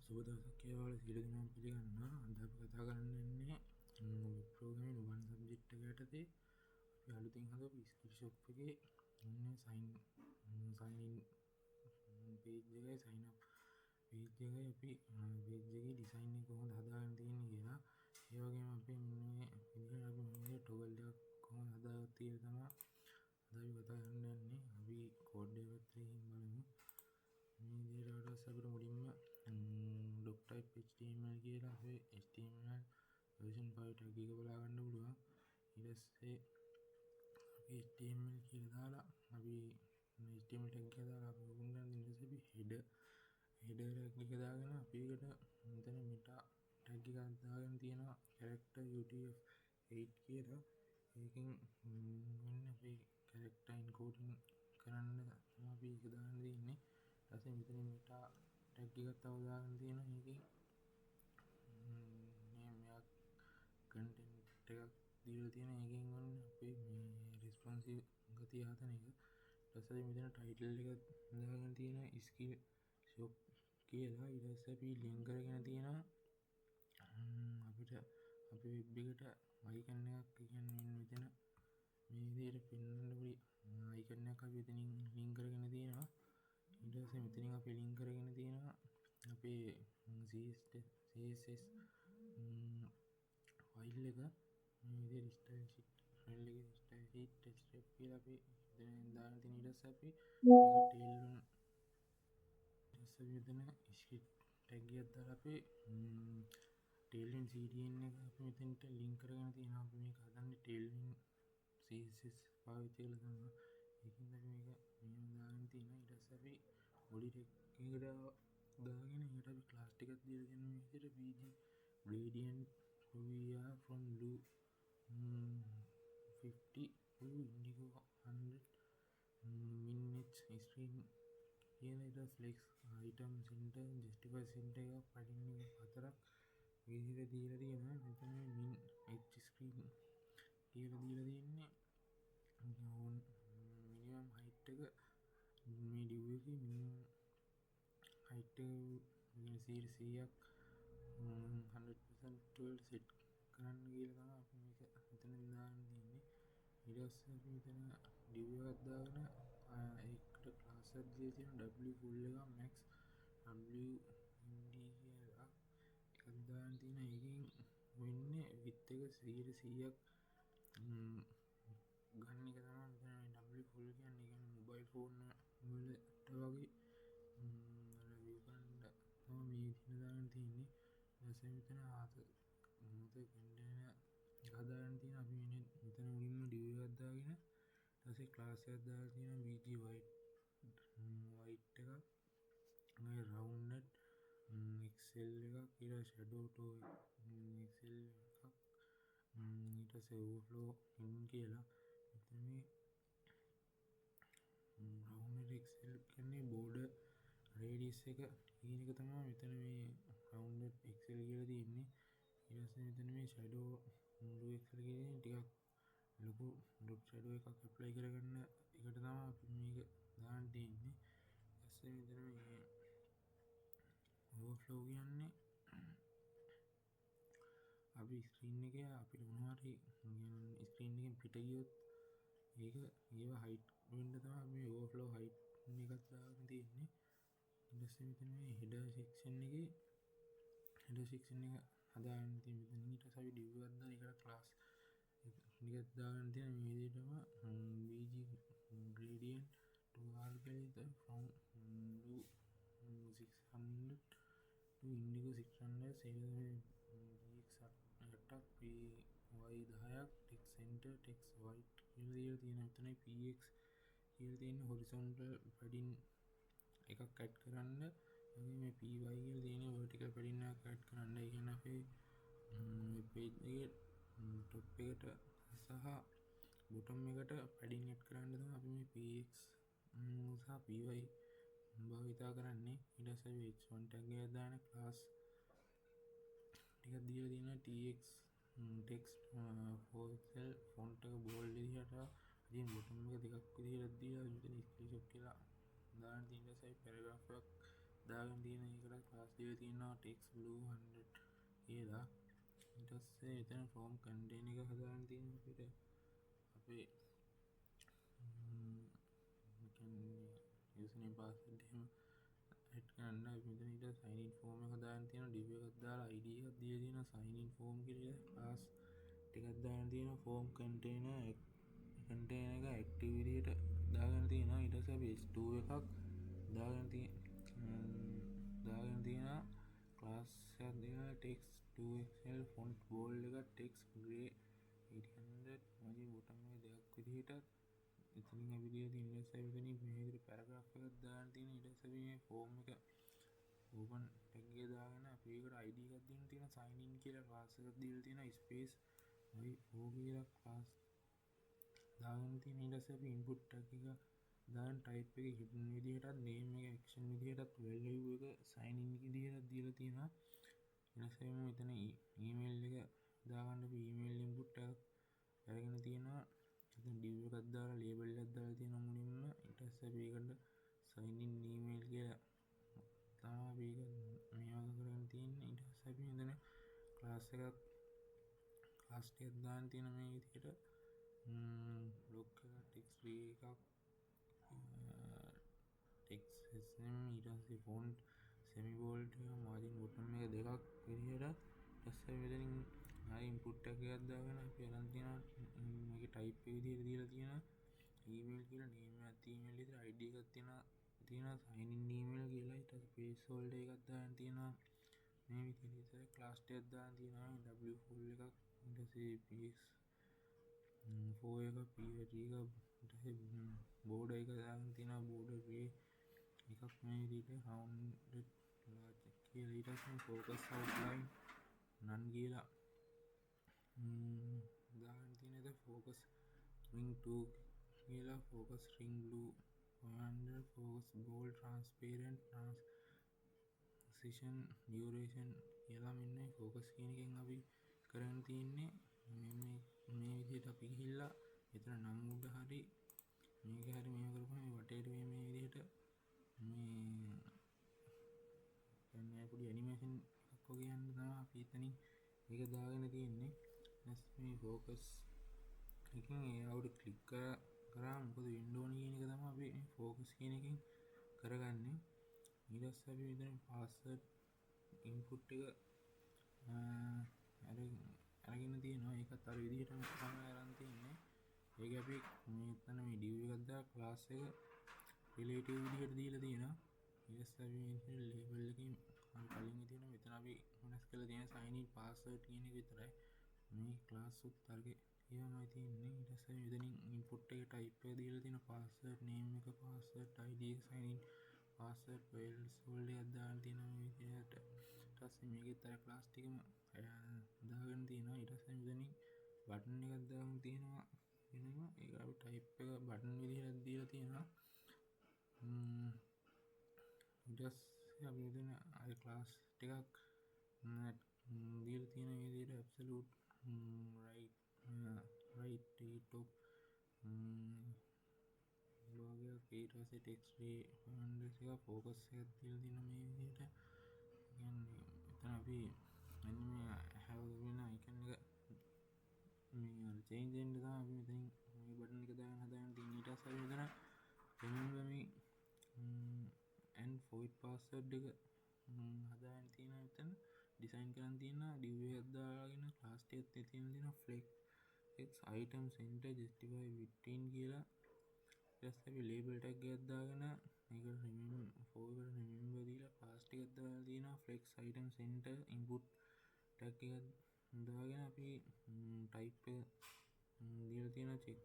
සුබ දවසක් කියලා සියලු දෙනාම පිළිගන්නවා. අද අපි කතා කරන්න යන්නේ වෙබ් ප්‍රෝග්‍රෑමින් වන් සබ්ජෙක්ට් එක යටතේ අපි අලුතින් හදපු ස්කිල් ෂොප් එකේ ඉන්නේ සයින් ඉන් පේජ් එකයි සයින් අප් පේජ් එකයි අපි පේජ් එකේ ඩිසයින් එක කොහොමද හදාගන්න තියෙන්නේ කියලා. ඒ වගේම අපි මේ විදිහට අපි මේ ටොගල් එකක් කොහොමද හදාගත්තේ කියලා තමයි අද අපි කතා කරන්න යන්නේ. අපි කෝඩ් එක පැත්තට බලමු. මේ විදිහට අපිට මුලින්ම doctype html කියලා අපේ html version 5 tag එක බලා ගන්න පුළුවන්. ඊට පස්සේ අපි html කියලා දාලා අපි html tag එක දාලා අපි ඕන ගන්න ඊට පස්සේ අපි header එක දාගෙන අපි ඒකට මෙතන meta tag එකක් දාගෙන තියෙනවා character utf8 කියලා. ඒකෙන් වෙන්නේ අපි character encoding කරන්න තමයි අපි ඒක දාන්න දෙන්නේ. ඊට පස්සේ මෙතන meta tag එකක් තව දාගෙන තියෙනවා. මේකේ මෙයා content එකක් දීලා තියෙන එකෙන් වන්නේ අපේ මේ responsive ගතිය හදන එක. ඊට පස්සේ මෙතන title එක දාගෙන තියෙනවා skill shop කියලා. ඊට පස්සේ අපි link කරගෙන තියෙනවා අපිට අපේ web එකට icon එකක් කියන්නේ මෙතන මේ විදිහට පෙන්වන්න පුළුවන් icon එකක් අපි එතනින් link කරගෙන තියෙනවා. ඊට පස්සේ මෙතනින් අපි link කරගෙන තියෙනවා අපේ CSS ෆයිල් එක. මේ විදිහට style sheet ෆයිල් එකේ style sheet text step කියලා අපි එතනින් දාන්න තියෙන. ඊට පස්සේ අපි මේක tailwind මෙතන script tag එකක් දාලා අපි tailwind cdn එක අපි මෙතනට link කරගෙන තියෙනවා. අපි මේක හදන්නේ tailwind CSS පාවිච්චි කරලා තමයි. ඒකින්ද අපි මේක මෙහෙම දාගෙන තියෙනවා. ඊට පස්සේ අපි body tag එකට දාගෙන ඒකට අපි class ටිකක් දීලා තියෙන මේ විදිහට bg gradient vr from blue 50 to indigo 100 min h screen කියන එක flex item center justify center එක padding එක හතරක් විදිහට දීලා තියෙනවා. මෙතන min h screen කියලා දීලා තියෙන්නේ minimum height එක මේ div එකේ minimum height එක 100ක් 100% වලට set කරන්න කියලා තමයි අපි මේක මෙතනින් දාන්න තියෙන්නේ. ඊට පස්සේ අපි මෙතන div එකක් දාගෙන ඒකට class එකක් දීලා තියෙනවා w full එක max w nd කියලා එකක් දාන්න තියෙනවා. ඒකෙන් වෙන්නේ width එක 100ක් ගන්න එක තමයි මෙතන w full කියන්නේ. ඒ කියන්නේ mobile phone වලට වගේ view ගන්න තමයි මේ විදිහට දාන්න තියෙන්නේ. ඊපස්සේ මෙතන container හදාගන්න තියෙන අපි මෙතන මුලින්ම div එකක් දාගෙන ඊට පස්සේ class එකක් දාලා තියෙනවා bg white එකක් මේ rounded xl එකක් ඊට shadow to xl එකක් ඊට පස්සේ overflow in කියලා. මෙතන මේ rounded xl කියන්නේ border radius එක කියන එක තමයි මෙතන මේ rounded xl කියලා තියෙන්නේ. ඊට පස්සේ මෙතන මේ shadow blue xl කියන්නේ ටිකක් ලොකු dot shadow එකක් apply කරගන්න එකට තමයි අපි මේක දාන්න තියෙන්නේ. ඊට පස්සේ මෙතන මේ overflow කියන්නේ අපි ස්ක්‍රීන් එකේ අපිට මොනවා හරි ස්ක්‍රීන් එකෙන් පිට ගියොත් ඒව height වෙන්න තමයි මේ overflow height එකක් දාගෙන තියෙන්නේ. ඊට පස්සේ මෙතන මේ header section එක හදාගන්න තියෙන මෙතන. ඊට පස්සේ අපි div එකක් දාලා ඒකට class එකක් දාගන්න තියෙන මේ විදිහටම bg gradient to r කියලා from blue 600 to indigo 600 gx8ක් py 10ක් text center text white කියලා තියෙන. මෙතනයි px කියලා තියෙන horizontal padding එකක් add කරන්න. මේ py කියලා තියෙන vertical padding එකක් add කරන්න. ඒ කියන්නේ අපේ page එකේ top එකට සහ bottom එකට padding add කරන්න තමයි අපි මේ px සහ py භාවිතා කරන්නේ. ඊට පස්සේ h1 tag එක දාන class ටිකක් දීලා තියෙනවා tx text pixel font එක bold විදිහට ඉතින් bottom එක දෙකක් විදිහට දීලා මෙතන skill shop කියලා දාන්න තියෙන. ඊට පස්සේ paragraph එකක් දාගෙන තියෙන එකට ක්ලාස් එකේ තියෙනවා text blue 100 කියලා. ඊට පස්සේ එතන form contain එක හදාගෙන තියෙන අපිට අපේ username password එහෙම ඇඩ් කරන්න අපි මෙතන ඊට sign in form එක හදාගෙන තියෙනවා div එකක් දාලා id එකක් දීලා තියෙනවා sign in form කියලා class ටිකක් දාගෙන තියෙනවා form container එක active විදියට දාගෙන තියෙනවා ඊට පස්සේ අපි s2 එකක් දාගෙන තියෙනවා class එකක් දෙනවා text 2xl font bold එක text gray 800 මගේ bottom එක දෙකක් විදියට ඉතින් අපි දීලා තියෙන ඉන්ඩෙක්ස් එක මෙතනින් මේ විදිහට paragraph එකක් දාන්න තියෙන ඊට පස්සේ අපි මේ form එක open tag එක දාගෙන අපි ඒකට id එකක් දෙන්න තියෙනවා sign in කියලා class එකක් දීලා තියෙනවා space අපි o කියලා class දාගෙන තියෙන ඊට පස්සේ අපි input tag එක දාන්න type එක hidden විදිහටත් name එක action විදිහටත් value එක sign in විදිහටත් දීලා තියෙනවා ඊට පස්සේ මෙතන email එක දාගන්න අපි email input එකක් අරගෙන තියෙනවා ඉතින් div එකක් දාලා label එකක් දාලා තියෙනවා මුලින්ම ඊට පස්සේ අපි ඒකට sign in email කියලා තමයි අපි මේවා කරගෙන තියෙන්නේ ඊට පස්සේ අපි මෙතන class එකක් දාන්න තියෙන මේ විදිහට block එක text free එකක් text name ඊට පස්සේ font semi bold එක margin bottom එක දෙකක් විදිහට ඊට පස්සේ මෙතනින් ආයි input tag එකක් දාගෙන අපි අරන් තියෙනවා මේකේ type එක විදිහට දීලා තියෙනවා email කියලා name එකක් email විතර id එකක් තියෙනවා sign in email කියලා ඊට පස්සේ placeholder එකක් දාන්න තියෙනවා මේ විදිහට class එකක් දාන්න තියෙනවා w full එකක් ඊට පස්සේ px 4 එක pg එක ඊට පස්සේ border එක දාන්න තියෙනවා border gray එකක් මේ විදිහට rounded large කියලා ඊට පස්සේ focus outline none කියලා දාන්න තියෙනද focus ring 2 කියලා focus ring blue 100 focus bold transparent transition duration කියලා මෙන්න focus කියන එකෙන් අපි කරන්න තියෙන්නේ මේ විදිහට අපි ගිහිල්ලා එතන නම් උඩ හරි මේක හරි මේව කරපුවම මේ වටේට මේ විදිහට මේ දැන් පොඩි ඇනිමේෂන් එකක් වගේ යන්න තමයි අපි එතනින් මේක දාගෙන තියෙන්නේ ඊට මේ focus එකෙන් ඒ අවුට ක්ලික් කරාම මොකද වෙන්න ඕන කියන එක තමයි අපි මේ focus කියන එකෙන් කරගන්නේ ඊට පස්සේ අපි මෙතන password input එක අරගෙන තියෙනවා ඒකත් අර විදිහටම තමයි අරන් තියෙන්නේ ඒක අපි මෙතන මේ div එකක් දාලා class එක relative විදිහට දීලා තියෙනවා ඊට පස්සේ අපි මේ label එකකින් කලින් විදිහට මෙතන අපි වෙනස් කරලා තියෙන sign in password කියන එක විතරයි මේ class උත් අරගේ ඒවමයි තියෙන්නේ ඊට පස්සේ මෙතනින් input එකේ type එක දීලා තියෙන password name එක password id එක sign in password placeholder එකක් දාන්න තියෙනවා මේ විදිහට ඊට පස්සේ මේකෙත් අර class ටිකම දාගෙන තියෙනවා ඊට පස්සේ මෙතනින් button එකක් දාගෙන තියෙනවා වෙනවා ඒක අපි type එක button විදිහට දීලා තියෙනවා ඊට පස්සේ අපි මෙතන අර class ටිකක් දීලා තියෙන මේ විදිහට absolute right top වගේ ඊට පස්සේ text free fonts එක focus එකක් දීලා තියෙන මේ විදිහට කියන්නේ එතන අපි මෙන්න මේ have වෙන icon එක මේ අර change වෙන්න තමයි අපි මෙතනින් මේ button එක දාගෙන හදාගෙන තියෙන ඊට පස්සේ අපි මෙතන remember me and forget password එක හදාගෙන තියෙනවා මෙතන design කරන් තියෙනවා div එකක් දාගෙන class එකත් තියෙනවා flex x item center justify between කියලා ඊට පස්සේ අපි label tag එකක් දාගෙන මේකට remember දීලා class එකක් දාලා තියෙනවා flex item center input tag එකක් දාගෙන අපි type එක දීලා තියෙනවා check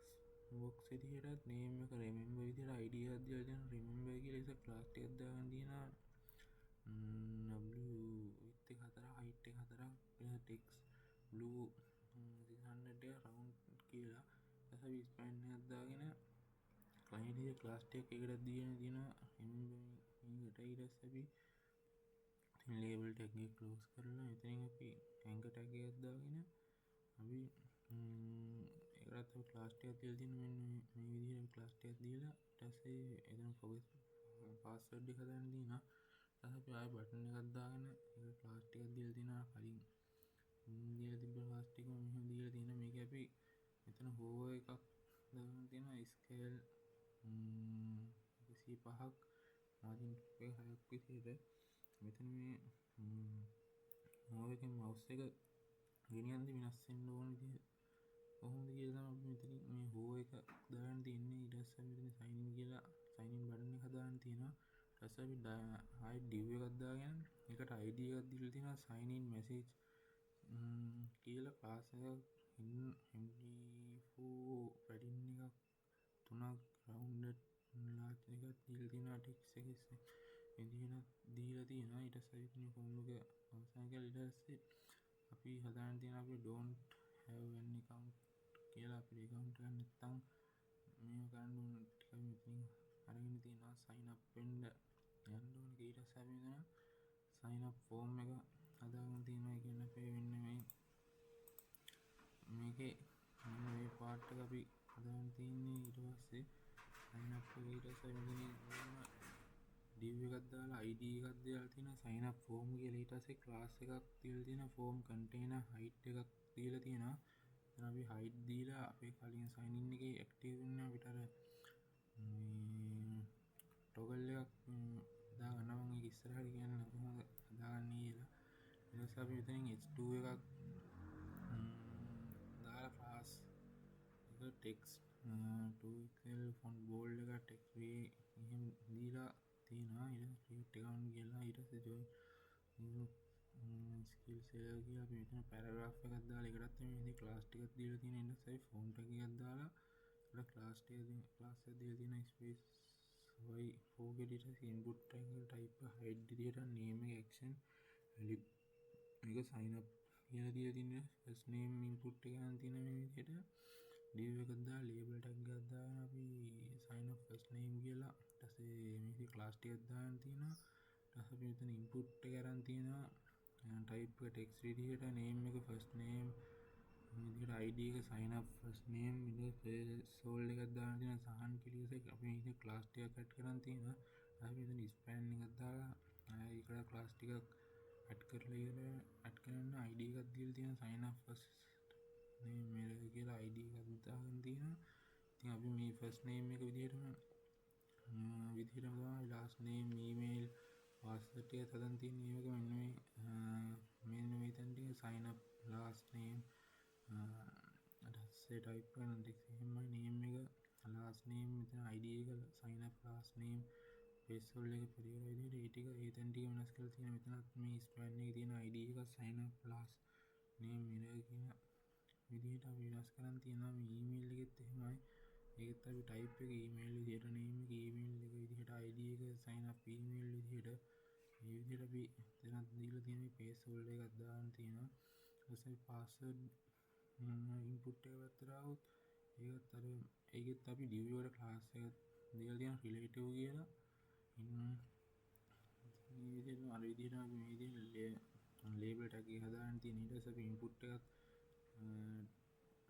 box විදිහට name එක remember විදිහට id එකක් දීලා තියෙනවා remember කියලා ඉතින් class එකක් දාගෙන තියෙනවා width එක 4 height එක 4 text blue 600 එක round කියලා ඊට පස්සේ span එකක් දාගෙන client එකේ class එකක් එකට දීගෙන තියෙනවා මේකට ඊට පස්සේ අපි label tag එක close කරලා එතනින් අපි anchor tag එකක් දාගෙන අපි ඒකට අපි class එකක් දීලා තියෙන මෙන්න මේ විදිහට class එකක් දීලා ඊට පස්සේ එතන password එක හදාන්න තියෙනවා අපි ආයෙ බටන් එකක් දාගෙන ඒක ක්ලාස් ටිකක් දීලා තිනවා කලින් දීලා තිබ්බ ක්ලාස් ටික මෙහෙම දීලා තියෙනවා මේක අපි මෙතන හෝවර් එකක් දාගෙන තියෙනවා ස්කේල් 105ක් මාර්ජින් එක 6ක් විදිහට මෙතන මේ හෝවර් එකෙන් මවුස් එක ගෙනියද්දි වෙනස් වෙන්න ඕන විදිහ කොහොමද කියලා තමයි අපි මෙතනින් මේ හෝවර් එක දාගෙන තින්නේ ඊට පස්සේ මෙතන සයින් ඉන් කියලා සයින් ඉන් බටන් එක හදාගෙන තියෙනවා ඊට පස්සේ අපි ආයෙ ඩිව් එකක් දාගෙන ඒකට ID එකක් දීලා තියෙනවා sign in message කියලා ක්ලාස් එකක් MD4 පැඩින් එකක් 3ක් රවුන්ඩඩ් ලාච් එකක් දීලා තියෙනවා ටෙක්ස්ට් එකේ විදිහට දීලා තියෙනවා ඊට පස්සේ ඉතින් ෆෝම් එක අවසන් කරලා ඊට පස්සේ අපි හදාගෙන තියෙන අපි don't have an account කියලා අපේ account එක නැත්තම් මේ ගන්න ඕන ටික මෙතනින් අරගෙන තියෙනවා sign up වෙන්න යන්න ඕන ඊට පස්සේ අපි මෙතන sign up form එක හදාගෙන තියෙනවා කියන්නේ අපේ වෙන්නේ මේකේ මේ part එක අපි හදාගෙන තින්නේ ඊට පස්සේ sign up ඊට පස්සේ මෙතන div එකක් දාලා ID එකක් දාලා තියෙනවා sign up form කියලා ඊට පස්සේ class එකක් දීලා තියෙනවා form container height එකක් දීලා තියෙනවා දැන් අපි height දීලා අපේ කලින් sign in එකේ active වෙන්න අපිට අර මේ toggle එකක් දාගන්න මම ඒක ඉස්සරහට කියන්න කොහොමද හදාගන්නේ කියලා ඊට පස්සේ අපි මෙතනින් h2 එකක් දාලා class එක text 2xl font bold එක text එහෙම දීලා තියෙනවා ඊට ක්‍රියේට් account කියලා ඊට පස්සේ join skills එක කියලා අපි මෙතන paragraph එකක් දාලා ඒකටත් මේ විදිහේ class ටිකක් දීලා තියෙන ඊට පස්සේ font එකක් දාලා ඒකට class එක දීලා තියෙන space y4 ගෙඩියට input එක type height විදිහට name එක action value මේක sign up කියලා දීලා තියෙන first name input එක ගන්න තියෙන මේ විදිහට div එකක් දාලා label tag එකක් දාගෙන අපි sign up first name කියලා ඊට පස්සේ මේකේ class ටිකක් දාන්න තියෙනවා ඊට පස්සේ අපි මෙතන input එක අරන් තියෙනවා type එක text විදිහට name එක first name විදිහට id එක sign up first name විදිහට sold එකක් දාන්න තියෙනවා සහන් කියලා එක අපි මේකේ class ටිකක් add කරන් තියෙනවා අපි මෙතන span එකක් දාලා ඒකට class ටිකක් add කරලා ඉවර add කරන්න id එකක් දීලා තියෙනවා sign up first name මේක කියලා id එකක් දාගෙන තියෙනවා ඉතින් අපි මේ first name එක විදිහටම last name email password එක හදන් තියෙන මේ වගේ මෙන්න මේ තැන ටික sign up last name අදස්සේ type කරන ටික එහෙමයි name එක last name මෙතන id එක sign up last name password එක පරිවර්තන විදිහට ඒ ටික ඒ තැන ටික වෙනස් කරලා තියෙන මෙතනත් මේ span එකේ තියෙන id එක sign up last name mirror කියන විදිහට අපි වෙනස් කරන් තියෙනවා මේ email එකෙත් එහෙමයි ඒකත් අපි type එක email විදිහට name එක email එක විදිහට id එක sign up email විදිහට මේ විදිහට අපි එතනත් දීලා තියෙන password එකක් දාන්න තියෙනවා ඊට පස්සේ password input එක පැත්තට આવොත් ඒකත් අර ඒකෙත් අපි div එකට class එකක් දීලා තියෙනවා relative කියලා මේ විදිහට අර විදිහට අපි මේ විදිහට label tag එක හදාන්න තියෙන ඊට පස්සේ අපි input එකත්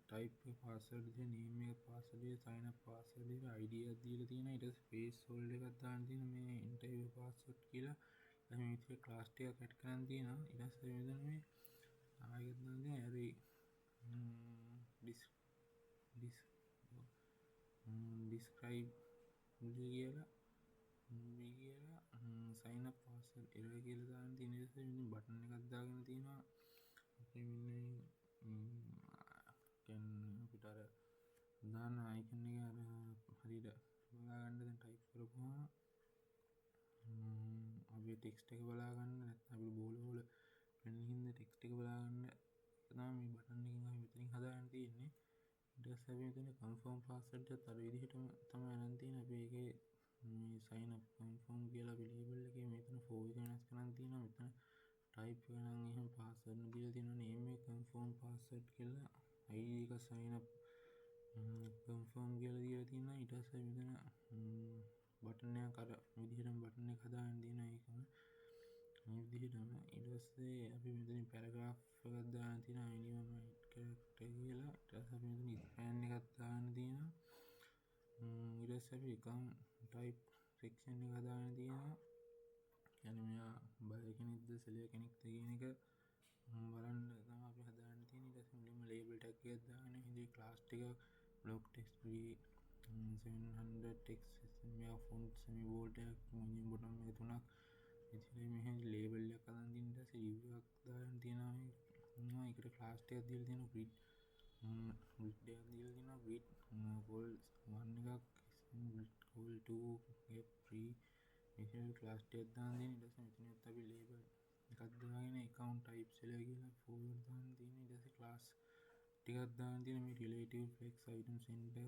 type එක password එක name එක password එක sign up password එක id එකක් දීලා තියෙනවා ඊට පස්සේ password එකක් දාන්න තියෙන මේ interview password කියලා දැන් මේ විදිහට class ටිකක් add කරන් තියෙනවා ඊට පස්සේ මෙතන මේ ආයෙත් නම් ඇරි describe කියලා sign up password error කියලා දාන්න තියෙන ඊට පස්සේ මෙතන බටන් එකක් දාගෙන තියෙනවා අපි මෙන්න අපිට අර දාන්න icon එක අර හරියට බලා ගන්න දැන් type කරපුවාම අපි text එක බලා ගන්න නැත්නම් අපි බෝල වෙන හින්දා text එක බලා ගන්න තමයි මේ බටන් එකෙන් අපි මෙතනින් හදාගන්න තියෙන්නේ ඊට පස්සේ අපි මෙතන confirm password එකත් අර විදිහටම තමයි අරන් තියෙන්නේ අපි ඒකේ මේ sign up confirm කියලා අපි label එකේ මෙතන 4 එක වෙනස් කරන් තියෙනවා මෙතන type එක නම් එහෙම password දීලා තියෙනවා name එක confirm password කියලා id එක sign up confirm කියලා දීලා තියෙනවා ඊට පස්සේ මෙතන බටන් එකක් අර විදිහටම බටන් එක හදාගෙන තියෙනවා ඒකම මේ විදිහටම ඊට පස්සේ අපි මෙතන paragraph එකක් දාන්න තියෙනවා minimum character කියලා ඊට පස්සේ අපි මෙතන span එකක් දාන්න තියෙනවා ඊට පස්සේ අපි account type section එක හදාගෙන තියෙනවා කියන්නේ මෙයා බය කෙනෙක්ද සෙලිය කෙනෙක්ද කියන එක බලන්න තමයි අපි හදාන්න තියෙන්නේ. ඊට පස්සේ මුලින්ම ලේබල් ටැග් එකක් දාගෙන ඉතින් ක්ලාස් ටික block text free 700 text මෙයා font semi bold එකක් මුලින් bottom එක තුනක් ඉතින් මෙහෙම ලේබල් එකක් අදන් දින්න ඊට පස්සේ review එකක් දාන්න තියෙනවා. ඒකට ක්ලාස් ටිකක් දීලා තියෙනවා grid එකක් දීලා තියෙනවා grid goal 1 එකක් goal 2 gap 3 මෙහෙම ක්ලාස් ටිකක් දාන්න තියෙනවා. ඊට පස්සේ මෙතනත් අපි ලේබල් එකක් දාගෙන account type select කියලා forward දාන්න තියෙනවා. ඊට පස්සේ ක්ලාස් ටිකක් දාන්න තියෙනවා මේ relative flex item center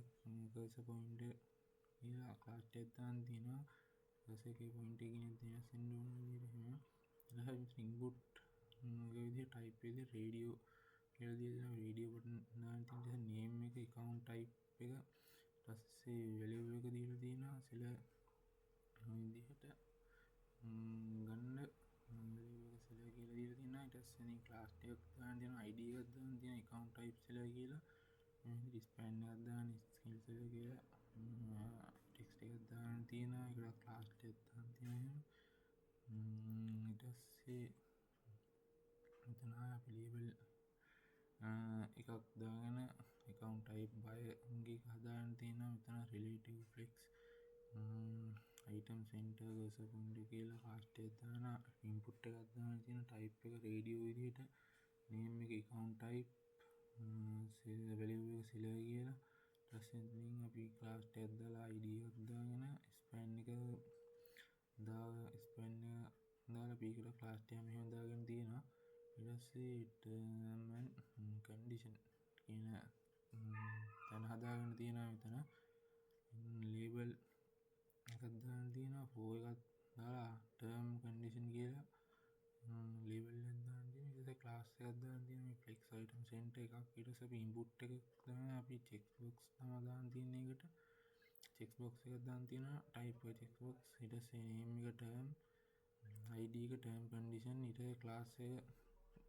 cursor pointer කියලා ක්ලාස් ටිකක් දාන්න තියෙනවා. ඊට පස්සේ ඒකේ point එක ගෙනත් දෙනවා send ඕන විදිහට එහෙම. ඊළඟට input ඔය විදිහට type එකේ radio කියලා දීලා radio button දාන්න තියෙනවා. name එක account type එක ඊට පස්සේ value එක දීලා තියෙනවා. select විදිහට ගන්න value එක select කියලා දීලා තියෙනවා. ඊට පස්සේ ඉතින් class එකක් දාන්න තියෙනවා id එකක් දාන්න තියෙනවා account type select කියලා මේ span එකක් දාන්න skill select කියලා text එකක් දාන්න තියෙනවා. ඒකට class එකක් දාන්න තියෙනවා. ඊට පස්සේ මෙතන අපි label එකක් දාගෙන account type by ගේ හදාන්න තියෙනවා. මෙතන relative flex item center cursor pointer කියලා fast එකක් දාන input එකක් දාන්න තියෙන type එක radio විදිහට name එක account type value එක select කියලා ඊට පස්සේ ඉතින් අපි class එකක් දාලා id එකක් දාගෙන span එක දාලා p එකට class එකක් මෙහෙම දාගෙන තියෙනවා. ඊට පස්සේ term and condition කියන තැන හදාගෙන තියෙනවා. මෙතන label එකක් දාන්න තියෙනවා for එකක් දාලා term condition කියලා label එකක් දාන්න තියෙනවා. ඊට පස්සේ class එකක් දාන්න තියෙනවා මේ flex item center එකක්. ඊට පස්සේ අපි input එක දාන අපි checkbox තමයි දාන්න තියෙන්නේ. එකට checkbox එකක් දාන්න තියෙනවා type එක checkbox. ඊට පස්සේ name එක term id එක term condition ඊට පස්සේ class එක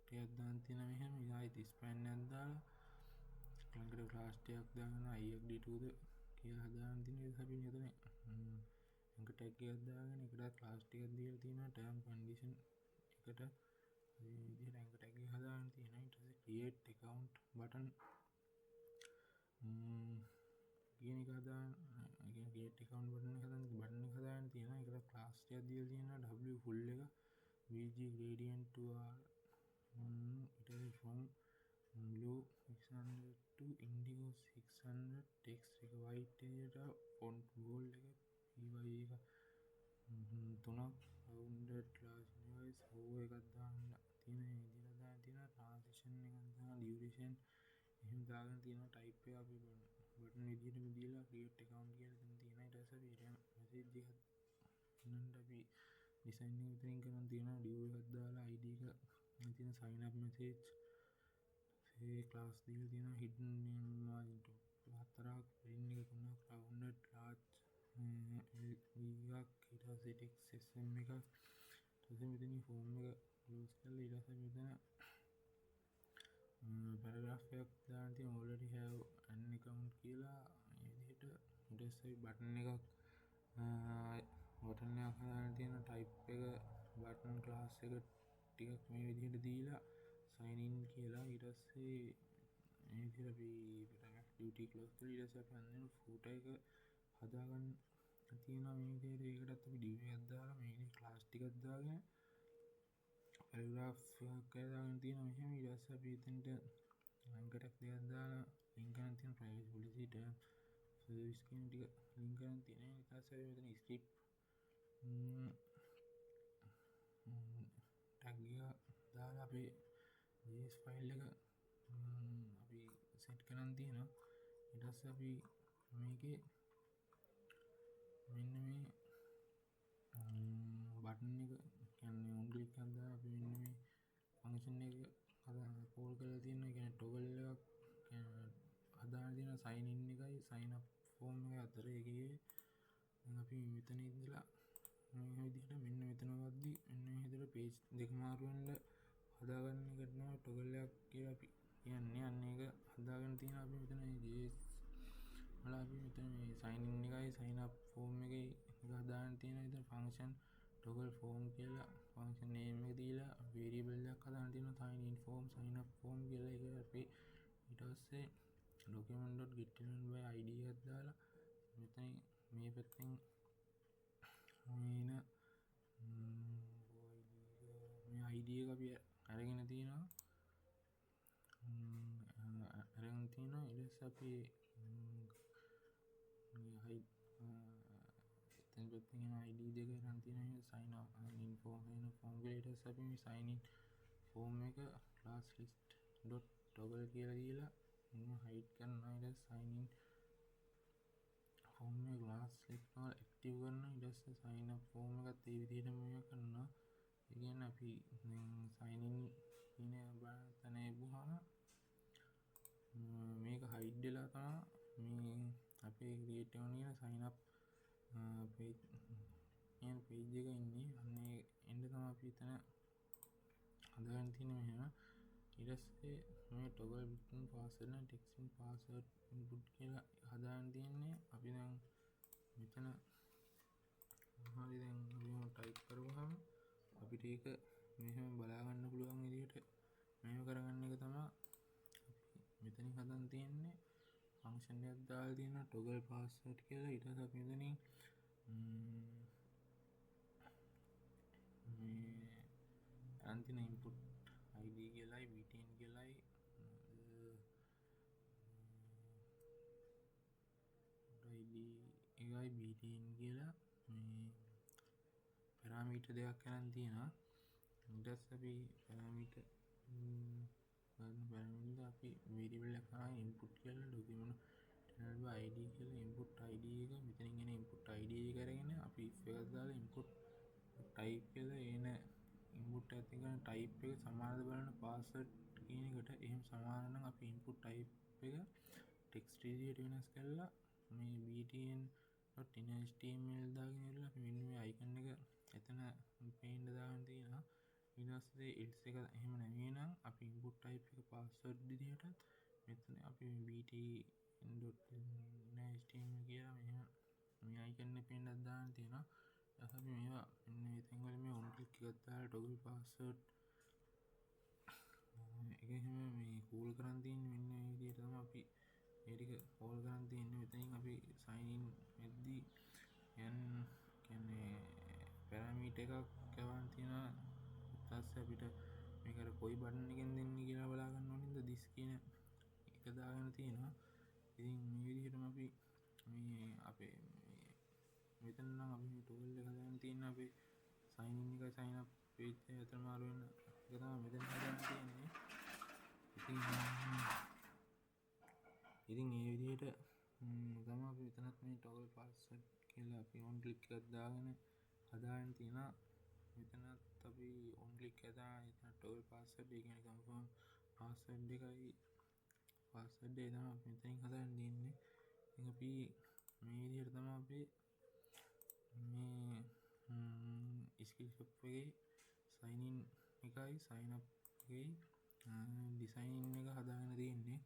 ටිකක් දාන්න තියෙනවා මෙහෙම. ඊට span එකක් දාලා ළඟට class ටිකක් දාගෙන ifd2ද කියලා හදාන්න තියෙනවා. ඊට අපි මෙතන anchor tag එකක් දාගෙන ඒකට class ටිකක් දීලා තියෙනවා term condition එකට මේ විදිහට anchor tag එක හදාන්න තියෙනවා. ඊට පස්සේ create account button කියන එක හදාන්න create account button එක හදාන්න තියෙනවා. ඒකට class ටිකක් දීලා තියෙනවා w full එක vg gradient to r ඊට පස්සේ from blue 600 to indigo 600 text එක white එකට font bold එක py එක තුනක් rounded class invoice o එකක් දාන්න තියෙන විදිහට දාන්න තියෙනවා. transition එකක් දාන්න duration එහෙම දාගෙන තියෙනවා. type එක අපි button විදිහටම දීලා create account කියලා එතන තියෙනවා. ඊට පස්සේ අපි message එකක් එන්නත් අපි design එක විතරින් කරන් තියෙනවා. div එකක් දාලා id එක තියෙන sign up message ඒ class දීලා තියෙනවා. hidden හතරක් print එක තුනක් rounded large එකක් ඊට පස්සේ text sm එකක් ඊට පස්සේ මෙතන form එක close කරලා ඊට පස්සේ මෙතන paragraph එකක් දාන්න තියෙනවා already have an account කියලා මේ විදිහට. ඊට පස්සේ button එකක් හදාන්න තියෙනවා. type එක button class එක ටිකක් මේ විදිහට දීලා sign in කියලා. ඊට පස්සේ මේ විදිහට අපි paragraph duty close කරලා ඊට පස්සේ අපි අන්න footer එක හදාගන්න තියෙනවා මේ විදිහට. ඒකටත් අපි div එකක් දාලා මේ විදිහට class ටිකක් දාගෙන paragraph එකක් දාගෙන තියෙනවා මෙහෙම. ඊට පස්සේ අපි එතනට anchor tag දෙකක් දාලා link කරන් තියෙන privacy policy term service කියන ටික link කරන් තියෙනවා. ඊට පස්සේ මෙතන script tag එක දාලා අපි js file එක අපි set කරන් තියෙනවා. ඊට පස්සේ අපි මේකේ මෙන්න මේ බටන් එක කියන්නේ on click එකක් දාලා අපි මෙන්න මේ function එක call කරලා තියෙනවා. කියන්නේ toggle එකක් හදාගෙන තියෙනවා sign in එකයි sign up form එක අතර. ඒකේ දැන් අපි මෙතන ඉඳලා මේ විදිහට මෙන්න මෙතන වද්දි මෙන්න මේ විදිහට page දෙක මාරු වෙන්න හදාගන්න එකට තමයි toggle එකක් කියලා අපි කියන්නේ. අන්න ඒක හදාගෙන තියෙනවා අපි මෙතන මේ js වල අපි මෙතන මේ sign in එකයි sign up form එකයි එක හදාගෙන තියෙනවා. ඉතින් function toggle form කියලා function name එක දීලා variable එකක් හදාන්න තියෙනවා sign in form sign up form කියලා. ඒක අපි ඊට පස්සේ document.getElement by id එකක් දාලා මෙතන මේ පැත්තෙන් මේ id එක අපි අරගෙන තියෙනවා ඊට පස්සේ අපි එතන පැත්තෙන් id දෙක අරන් තියෙනවා sign in form ඊට පස්සේ අපි මේ sign in form එක class list dot toggle කියලා දීලා hide කරනවා. ඊට sign in form එක class list එක active කරනවා. ඊට පස්සේ sign up form එකත් ඒ විදිහටම මේක කරනවා. ඒ කියන්නේ අපි sign in කියන තැන එපුවාම මේක hide වෙලා තමයි මේ අපේ create වෙන sign up page එක ඉන්නේ. අන්නේ එන්න තමයි අපි එතන හදාගන්න තියෙන්නේ මෙහෙම. ඊට පස්සේ මේ toggle between password and text in password input කියලා හදාගන්න තියෙන්නේ. අපි දැන් මෙතන හරි දැන් අපි type කරපුවාම අපිට ඒක මෙහෙම බලා ගන්න පුළුවන් විදිහට මේව කරගන්න එක තමයි මෙතනින් හදන්න තියෙන්නේ. ෆන්ක්ෂන් එකක් දාලා තියෙනවා toggle password කියලා. ඊට පස්සේ අපි මෙතනින් මේ අන්තිම input id කියලායි btn කියලායි id එකයි btn කියලා මේ පැරාමීටර් දෙකක් ගන්න තියෙනවා. ඊට පස්සේ අපි පැරාමීටර් අපි variable එකක් ගන්න input කියලා document id කියලා input id එක මෙතනින් එන input id එක අරගෙන අපි if එකක් දාලා input type කියලා එන input එකත් එක්ක type එක සමානද බලන්න password කියන එකට. එහෙම සමාන නම් අපි input type එක text විදිහට වෙනස් කරලා මේ btn.innerhtml දාගෙන ඉවරලා අපි මෙන්න මේ icon එක එතන පේන්න දාන්න තියෙනවා. ඊට පස්සේ else එක එහෙම නැමේ නම් අපි input type එක password විදිහට මෙතන අපි btn.innerhtml කියලා මෙහෙම මේ icon එක පේන්නත් දාන්න තියෙනවා. ඊට අපි මේවා මෙන්න මෙතෙන් වල මේ on click එකක් දාලා toggle password එක එහෙම මේ call කරන් තියෙන්නේ මෙන්න මේ විදිහට තමයි අපි ඒ ටික call කරන් තියෙන්නේ. මෙතනින් අපි sign in වෙද්දී කියන්නේ පැරාමීටර් එකක් ගවන්න තියෙනවා. ඊට පස්සේ අපිට මේක අර කොයි බටන් එකෙන් දෙන්නේ කියලා බලා ගන්න ඕනින්ද this කියන එක දාගෙන තියෙනවා. ඉතින් මේ විදිහටම අපි මේ අපේ මෙතන නම් අපි මේ toggle එක හදාගෙන තියෙන අපේ sign in එකයි sign up page එක අතර මාරු වෙන එක තමයි මෙතන හදාගෙන තියෙන්නේ. ඉතින් මේ විදිහට තමයි අපි මෙතනත් මේ toggle password කියලා අපි on click එකක් දාගෙන හදාගෙන තියෙනවා. මෙතනත් අපි on click එක දාගෙන එතන toggle password එක කියන්නේ confirm password එකයි password එක තමයි අපි මෙතනින් හදාගෙන තියෙන්නේ. ඉතින් අපි මේ විදිහට තමයි අපි මේ skill shop එකේ sign in එකයි sign up එකයි design එක හදාගෙන තියෙන්නේ.